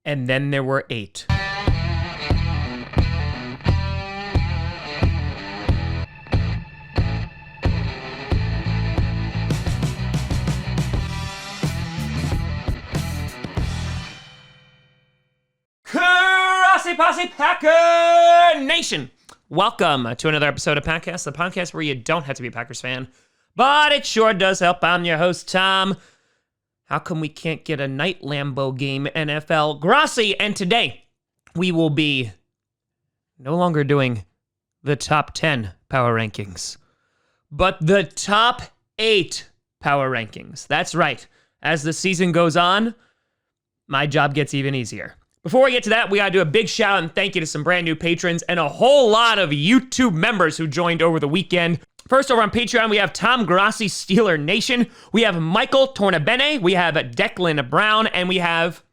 And then there were 8. Grossi Posse Packer Nation! Welcome to another episode of Packcast, the podcast where you don't have to be a Packers fan, but it sure does help. I'm your host, Tom. How come we can't get a night Lambeau game, NFL? Grossi, and today we will be no longer doing the top 10 power rankings, but the top 8 power rankings. That's right. As the season goes on, my job gets even easier. Before we get to that, we gotta do a big shout out and thank you to some brand new patrons and a whole lot of YouTube members who joined over the weekend. First, over on Patreon, we have Tom Grossi, Steeler Nation. We have Michael Tornabene. We have Declan Brown. And we have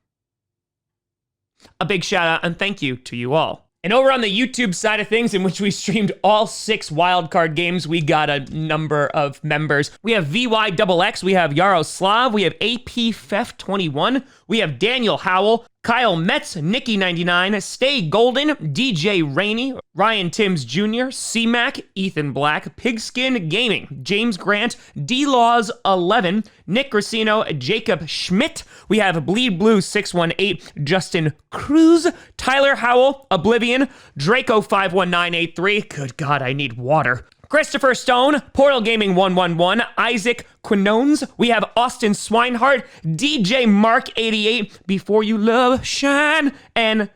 a big shout out and thank you to you all. And over on the YouTube side of things, in which we streamed all 6 wildcard games, we got a number of members. We have VYXX, we have Yaroslav, we have APFEF21, we have Daniel Howell, Kyle Metz, Nikki99, Stay Golden, DJ Rainey, Ryan Timms Jr., C-Mac, Ethan Black, Pigskin Gaming, James Grant, D-Laws11, Nick Gracino, Jacob Schmidt. We have Bleed Blue 618, Justin Cruz, Tyler Howell, Oblivion, Draco 51983. Good God, I need water. Christopher Stone, Portal Gaming 111, Isaac Quinones. We have Austin Swinehart, DJ Mark 88, Before You Love Shine, and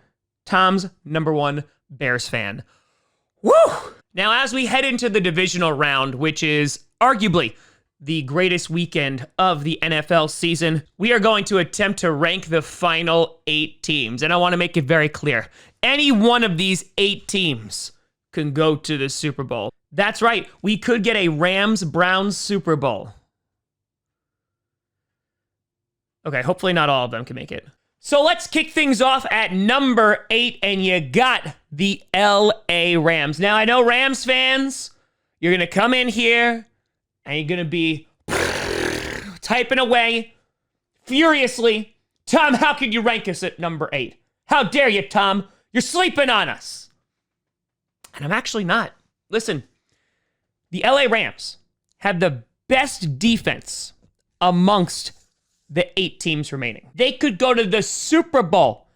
Tom's #1 Bears fan. Woo! Now, as we head into the divisional round, which is arguably the greatest weekend of the NFL season, we are going to attempt to rank the final 8 teams. And I want to make it very clear. Any one of these 8 teams can go to the Super Bowl. That's right, we could get a Rams-Browns Super Bowl. Okay, hopefully not all of them can make it. So let's kick things off at number 8, and you got the LA Rams. Now, I know Rams fans, you're going to come in here, and you're going to be typing away furiously. Tom, how could you rank us at number 8? How dare you, Tom? You're sleeping on us. And I'm actually not. Listen, the LA Rams have the best defense amongst the 8 teams remaining. They could go to the Super Bowl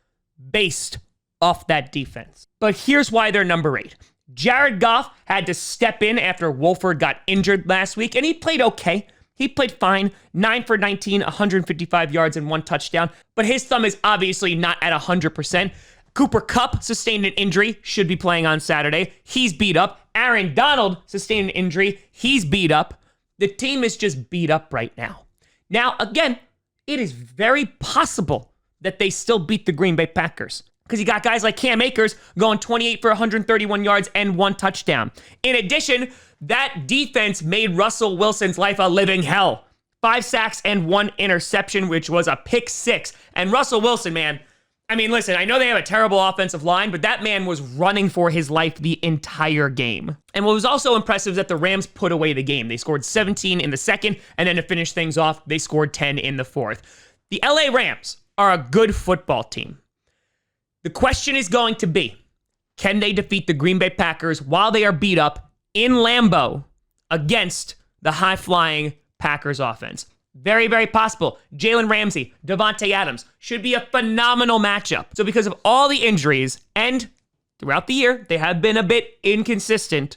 based off that defense. But here's why they're number 8. Jared Goff had to step in after Wolford got injured last week, and he played okay. He played fine, 9 for 19, 155 yards and 1 touchdown. But his thumb is obviously not at 100%. Cooper Kupp sustained an injury, should be playing on Saturday. He's beat up. Aaron Donald sustained an injury. He's beat up. The team is just beat up right now. Now, again, it is very possible that they still beat the Green Bay Packers because you got guys like Cam Akers going 28 for 131 yards and 1 touchdown. In addition, that defense made Russell Wilson's life a living hell. 5 sacks and 1 interception, which was a pick 6. And Russell Wilson, man, I mean, listen, I know they have a terrible offensive line, but that man was running for his life the entire game. And what was also impressive is that the Rams put away the game. They scored 17 in the second, and then to finish things off, they scored 10 in the fourth. The LA Rams are a good football team. The question is going to be, can they defeat the Green Bay Packers while they are beat up in Lambeau against the high-flying Packers offense? Very, very possible. Jalen Ramsey, Devontae Adams should be a phenomenal matchup. So because of all the injuries, and throughout the year, they have been a bit inconsistent,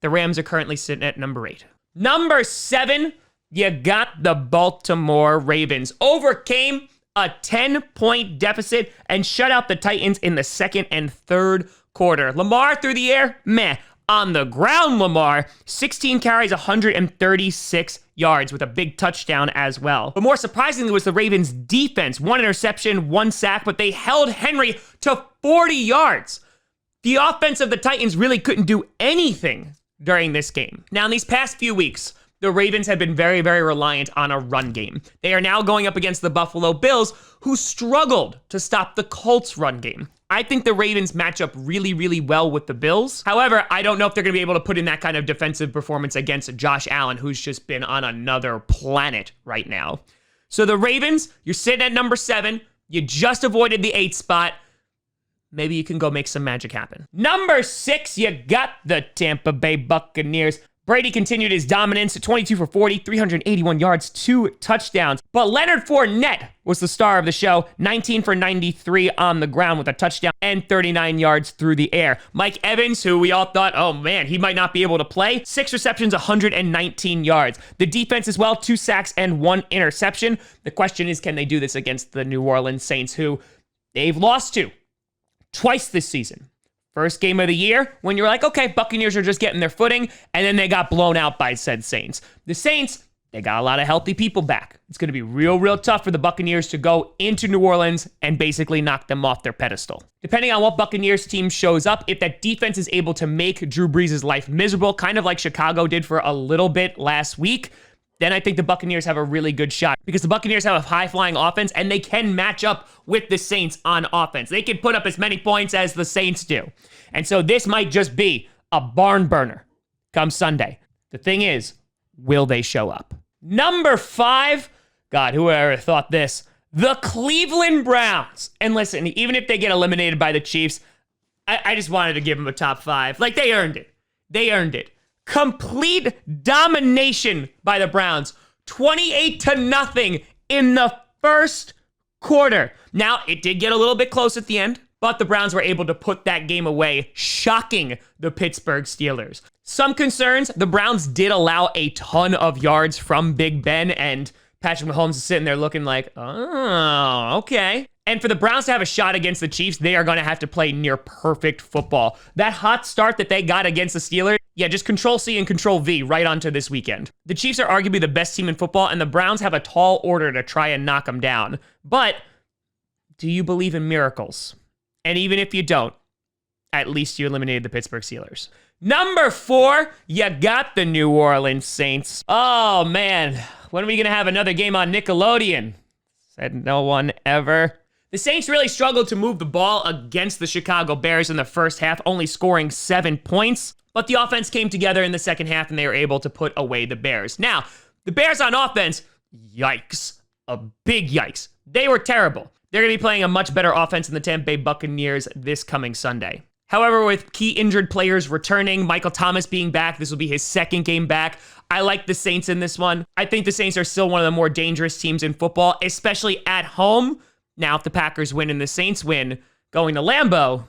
the Rams are currently sitting at number 8. Number 7, you got the Baltimore Ravens. Overcame a 10-point deficit and shut out the Titans in the second and third quarter. Lamar through the air, meh. On the ground, Lamar, 16 carries, 136 yards with a big touchdown as well. But more surprisingly was the Ravens' defense. 1 interception, 1 sack, but they held Henry to 40 yards. The offense of the Titans really couldn't do anything during this game. Now, in these past few weeks, the Ravens have been very, very reliant on a run game. They are now going up against the Buffalo Bills, who struggled to stop the Colts' run game. I think the Ravens match up really, really well with the Bills. However, I don't know if they're going to be able to put in that kind of defensive performance against Josh Allen, who's just been on another planet right now. So the Ravens, you're sitting at number 7. You just avoided the 8th spot. Maybe you can go make some magic happen. Number 6, you got the Tampa Bay Buccaneers. Brady continued his dominance at 22 for 40, 381 yards, 2 touchdowns. But Leonard Fournette was the star of the show, 19 for 93 on the ground with a touchdown and 39 yards through the air. Mike Evans, who we all thought, oh man, he might not be able to play, 6 receptions, 119 yards. The defense as well, 2 sacks and 1 interception. The question is, can they do this against the New Orleans Saints, who they've lost to twice this season? First game of the year, when you're like, okay, Buccaneers are just getting their footing, and then they got blown out by said Saints. The Saints, they got a lot of healthy people back. It's going to be real tough for the Buccaneers to go into New Orleans and basically knock them off their pedestal. Depending on what Buccaneers team shows up, if that defense is able to make Drew Brees' life miserable, kind of like Chicago did for a little bit last week, then I think the Buccaneers have a really good shot, because the Buccaneers have a high-flying offense and they can match up with the Saints on offense. They can put up as many points as the Saints do. And so this might just be a barn burner come Sunday. The thing is, will they show up? Number 5, God, who ever thought this? The Cleveland Browns. And listen, even if they get eliminated by the Chiefs, I just wanted to give them a top 5. Like, they earned it. They earned it. Complete domination by the Browns. 28-0 in the first quarter. Now, it did get a little bit close at the end, but the Browns were able to put that game away, shocking the Pittsburgh Steelers. Some concerns, the Browns did allow a ton of yards from Big Ben, and Patrick Mahomes is sitting there looking like, oh, okay. And for the Browns to have a shot against the Chiefs, they are going to have to play near perfect football. That hot start that they got against the Steelers, yeah, just Control-C and Control-V right onto this weekend. The Chiefs are arguably the best team in football, and the Browns have a tall order to try and knock them down. But do you believe in miracles? And even if you don't, at least you eliminated the Pittsburgh Steelers. Number 4, you got the New Orleans Saints. Oh, man. When are we going to have another game on Nickelodeon? Said no one ever. The Saints really struggled to move the ball against the Chicago Bears in the first half, only scoring 7 points. But the offense came together in the second half, and they were able to put away the Bears. Now, the Bears on offense, yikes. A big yikes. They were terrible. They're going to be playing a much better offense than the Tampa Bay Buccaneers this coming Sunday. However, with key injured players returning, Michael Thomas being back, this will be his second game back. I like the Saints in this one. I think the Saints are still one of the more dangerous teams in football, especially at home. Now, if the Packers win and the Saints win, going to Lambeau,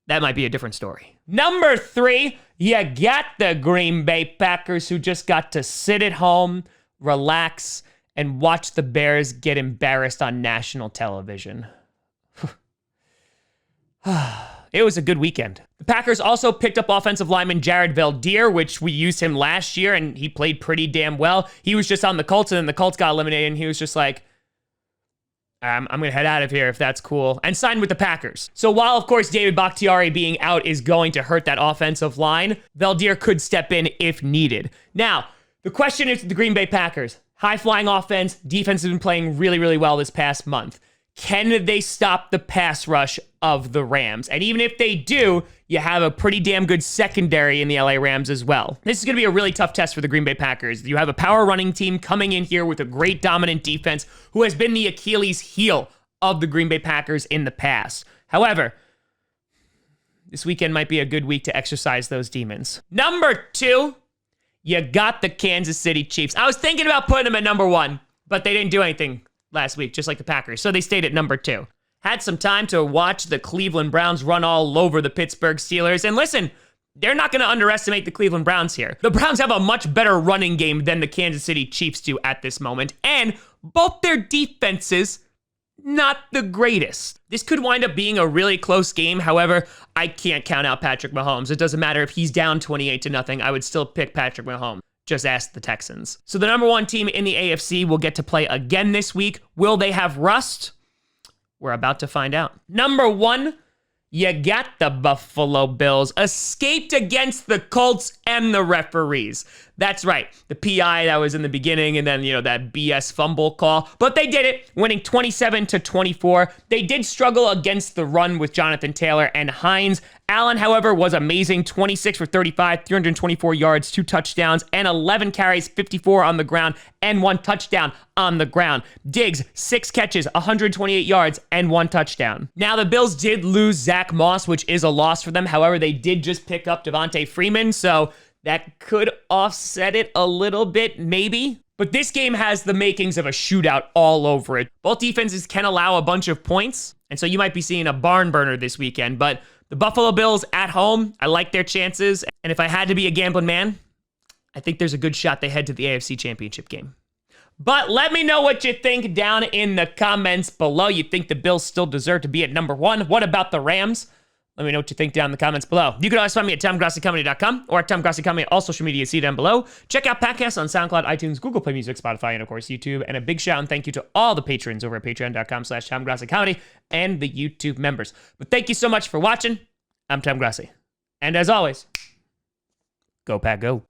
that might be a different story. Number 3, you got the Green Bay Packers, who just got to sit at home, relax, and watch the Bears get embarrassed on national television. It was a good weekend. The Packers also picked up offensive lineman Jared Veldheer, which we used him last year, and he played pretty damn well. He was just on the Colts, and then the Colts got eliminated, and he was just like, I'm going to head out of here if that's cool, and signed with the Packers. So while, of course, David Bakhtiari being out is going to hurt that offensive line, Veldheer could step in if needed. Now, the question is the Green Bay Packers. High-flying offense, defense has been playing really well this past month. Can they stop the pass rush of the Rams? And even if they do, you have a pretty damn good secondary in the LA Rams as well. This is going to be a really tough test for the Green Bay Packers. You have a power running team coming in here with a great dominant defense who has been the Achilles heel of the Green Bay Packers in the past. However, this weekend might be a good week to exercise those demons. Number 2, you got the Kansas City Chiefs. I was thinking about putting them at number 1, but they didn't do anything last week, just like the Packers. So they stayed at number 2. Had some time to watch the Cleveland Browns run all over the Pittsburgh Steelers. And listen, they're not going to underestimate the Cleveland Browns here. The Browns have a much better running game than the Kansas City Chiefs do at this moment. And both their defenses, not the greatest. This could wind up being a really close game. However, I can't count out Patrick Mahomes. It doesn't matter if he's down 28-0. I would still pick Patrick Mahomes. Just ask the Texans. So the number 1 team in the AFC will get to play again this week. Will they have rust? We're about to find out. Number 1, you got the Buffalo Bills. Escaped against the Colts and the referees. That's right. The PI that was in the beginning and then, that BS fumble call. But they did it, winning 27-24. They did struggle against the run with Jonathan Taylor and Hines Allen, however, was amazing. 26 for 35, 324 yards, 2 touchdowns, and 11 carries, 54 on the ground, and 1 touchdown on the ground. Diggs, 6 catches, 128 yards, and 1 touchdown. Now, the Bills did lose Zach Moss, which is a loss for them. However, they did just pick up Devontae Freeman, so that could offset it a little bit, maybe. But this game has the makings of a shootout all over it. Both defenses can allow a bunch of points, and so you might be seeing a barn burner this weekend. But the Buffalo Bills at home, I like their chances. And if I had to be a gambling man, I think there's a good shot they head to the AFC Championship game. But let me know what you think down in the comments below. You think the Bills still deserve to be at number 1? What about the Rams? Let me know what you think down in the comments below. You can always find me at TomGrossiComedy.com or at Tom Grossi Comedy, all social media, see down below. Check out podcasts on SoundCloud, iTunes, Google Play Music, Spotify, and of course YouTube. And a big shout and thank you to all the patrons over at patreon.com/TomGrossiComedy and the YouTube members. But thank you so much for watching. I'm Tom Grossi. And as always, go Pack Go.